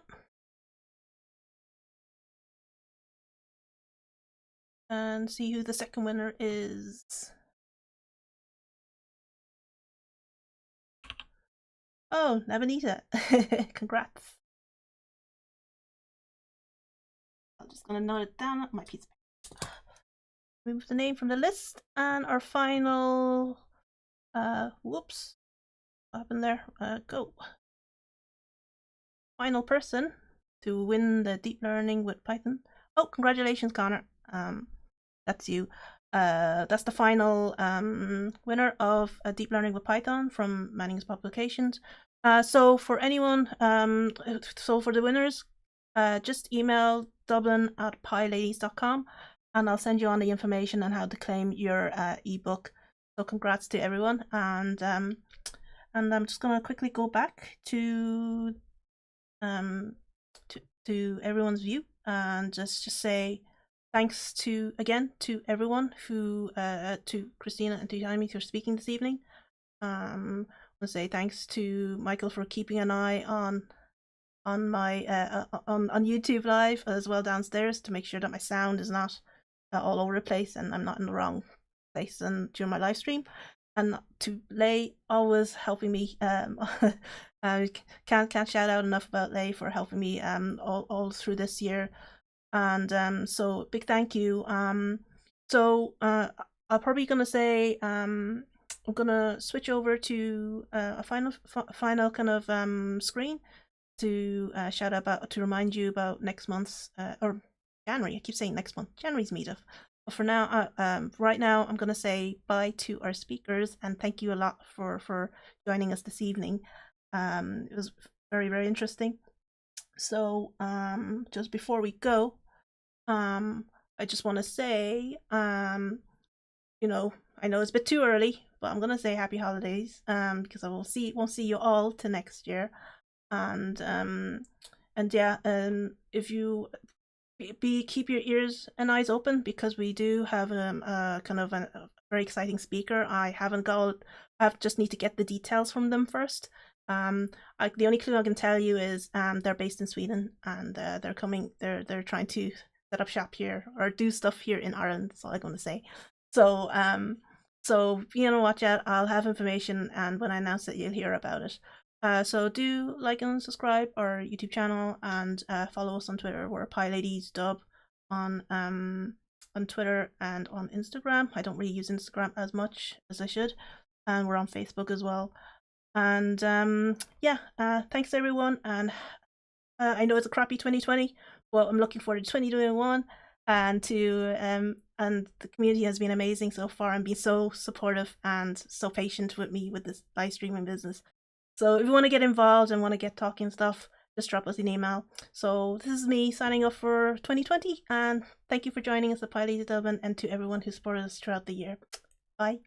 And see who the second winner is. Oh, Nabanita. Congrats. I'm just gonna note it down on my piece of paper. Remove the name from the list, and our final whoops. What happened there? Go. Final person to win the Deep Learning with Python. Oh, congratulations, Connor. That's you. That's the final winner of Deep Learning with Python from Manning's Publications. So for anyone, so for the winners, just email dublin@pyladies.com, and I'll send you on the information on how to claim your ebook. So congrats to everyone, and I'm just gonna quickly go back to everyone's view and just say thanks again to everyone who to Kristina and to Jaime for speaking this evening. I want to say thanks to Michael for keeping an eye on my on YouTube Live as well downstairs to make sure that my sound is not all over the place and I'm not in the wrong place and during my live stream. and to Lay, always helping me. Can't shout out enough about Lay for helping me all through this year, and so big thank you. So I'm probably gonna say I'm gonna switch over to a final kind of screen to shout about, to remind you about next month's or January. I keep saying next month, January's meetup. But for now, right now, I'm gonna say bye to our speakers and thank you a lot for joining us this evening. It was very, very interesting. So just before we go, I just want to say, you know, I know it's a bit too early, but I'm gonna say happy holidays, because I won't see you all till next year, and yeah, if you keep your ears and eyes open, because we do have a kind of a very exciting speaker. I just need to get the details from them first. The only clue I can tell you is they're based in Sweden, and they're coming. They're trying to set up shop here or do stuff here in Ireland. That's all I'm going to say. So so watch out. I'll have information, and when I announce it, you'll hear about it. So do like and subscribe our YouTube channel, and follow us on Twitter. We're PyLadies Dub on Twitter and on Instagram. I don't really use Instagram as much as I should, and we're on Facebook as well. And yeah, thanks everyone. And I know it's a crappy 2020, but I'm looking forward to 2021, and and the community has been amazing so far and been so supportive and so patient with me with this live streaming business. So if you want to get involved and want to get talking stuff, just drop us an email. So this is me signing off for 2020, and thank you for joining us at PyLadies Dublin, and to everyone who supported us throughout the year. Bye.